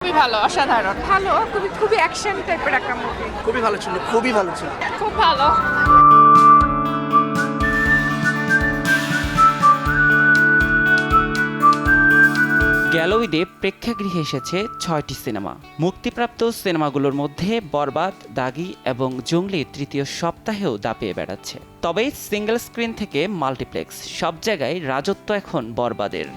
খুবই ভালো, অসাধারণ ভালো, খুবই খুবই অ্যাকশন টাইপের একটা মুভি। খুবই ভালো ছিল, খুবই ভালো ছিল। খুব ভালো। গেল ঈদে প্রেক্ষাগৃহে এসেছে ৬টি সিনেমা। মুক্তিপ্রাপ্ত সিনেমাগুলোর মধ্যে বরবাদ, দাগি এবং জঙ্গলি তৃতীয় সপ্তাহেও দাপিয়ে বেড়াচ্ছে। তবে সিঙ্গেল স্ক্রিন থেকে মাল্টিপ্লেক্স সব জায়গায় রাজত্ব এখন বরবাদের।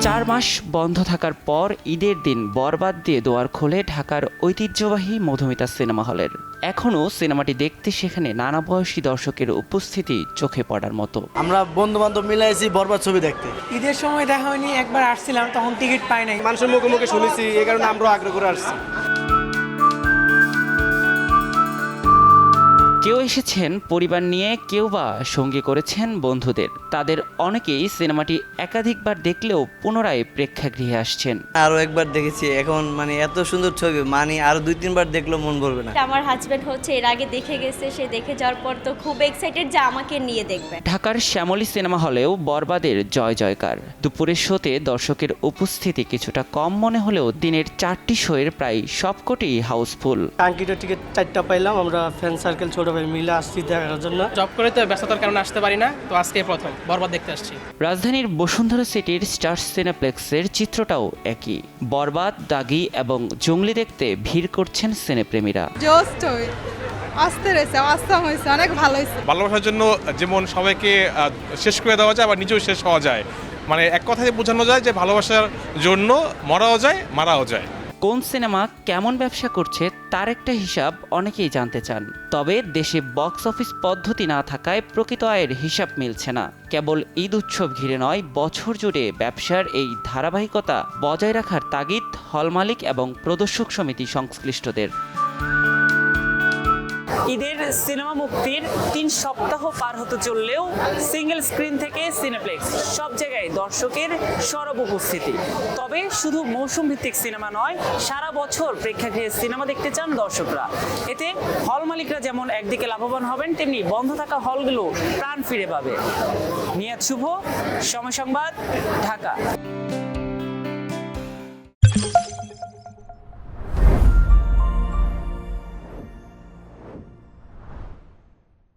৪ মাস বন্ধ থাকার পর ঈদের দিন বরবাদ দিয়ে দোয়ার খোলে ঢাকার ঐতিহ্যবাহী মধুমিতা সিনেমা হলের। এখনও সিনেমাটি দেখতে সেখানে নানা বয়সী দর্শকের উপস্থিতি চোখে পড়ার মতো। আমরা বন্ধু বান্ধব মিলে আছি বরবাদ ছবি দেখতে। ঈদের সময় দেখা হয়নি, একবার আসছিলাম তখন টিকিট পাই নাই। মানুষের মুখে মুখে শুনেছি, এই কারণে আমরা আগ্রহ করে আসছি। কেউ এসেছেন পরিবার নিয়ে, কেউ বা সঙ্গী করেছেন বন্ধুদের। তাদের অনেকেই সিনেমাটি একাধিকবার দেখলেও পুনরায় প্রেক্ষাগৃহে আসছেন। আরো একবার দেখেছি, এখন মানে এত সুন্দর ছবি, মানে আরো 2-3 বার দেখলেও মন ভরবে না। আমার হাজবেন্ড হচ্ছে এর আগে দেখে গেছে, সে দেখে যাওয়ার পর তো খুব এক্সাইটেড যে আমাকে নিয়ে দেখবে। ঢাকার শ্যামলী সিনেমা হলেও বরবাদের জয় জয়কার। দুপুরের শোতে দর্শকের উপস্থিতি কিছুটা কম মনে হলেও দিনের 4টি শোয়ের প্রায় সবকটি হাউসফুল। কাঙ্ক্ষিত টিকিট 4টা পাইলাম। আমরা ফ্রেন্ড সার্কেল ছোট ভাই মিলে আসছি দেখার জন্য। জব করে তো ব্যস্ততার কারণে আসতে পারি না, তো আজকে প্রথম বরবাদ দেখতে আসছি। রাজধানীর বসুন্ধরা সিটির স্টার সিনেপ্লেক্সের চিত্রটাও একই। বরবাদ, দাগি এবং জঙ্গলি দেখতে ভিড় করছেন সিনেপ্রেমীরা। জাস্ট আসতে রয়েছে, আসতে হয়েছে, অনেক ভালো হয়েছে। ভালোবাসার জন্য যেমন সবাইকে শেষ করে দেওয়া যায়, আবার নিজেও শেষ হওয়া যায়। মানে এক কথায় বোঝানো যায় যে ভালোবাসার জন্য মরাও যায়, মারাও যায়। কোন সিনেমা কেমন ব্যবসা করছে তার একটা হিসাব অনেকেই জানতে চান। তবে দেশে বক্স অফিস পদ্ধতি না থাকায় প্রকৃত আয়ের হিসাব মিলছে না। কেবল ঈদ উৎসব ঘিরে নয়, বছর জুড়ে ব্যবসার এই ধারাবাহিকতা বজায় রাখার তাগিদ হল মালিক এবং প্রদর্শক সমিতি সংশ্লিষ্টদের। ঈদের সিনেমা মুক্তির 3 সপ্তাহ পার হতে চললেও সিঙ্গেল স্ক্রিন থেকে সিনেপ্লেক্স সব জায়গায় দর্শকের সরব উপস্থিতি। তবে শুধু মৌসুম ভিত্তিক সিনেমা নয়, সারা বছর প্রেক্ষাগৃহে সিনেমা দেখতে চান দর্শকরা। এতে হল মালিকরা যেমন একদিকে লাভবান হবেন, তেমনি বন্ধ থাকা হলগুলো প্রাণ ফিরে পাবে। নিয়াত শুভ, সময় সংবাদ, ঢাকা।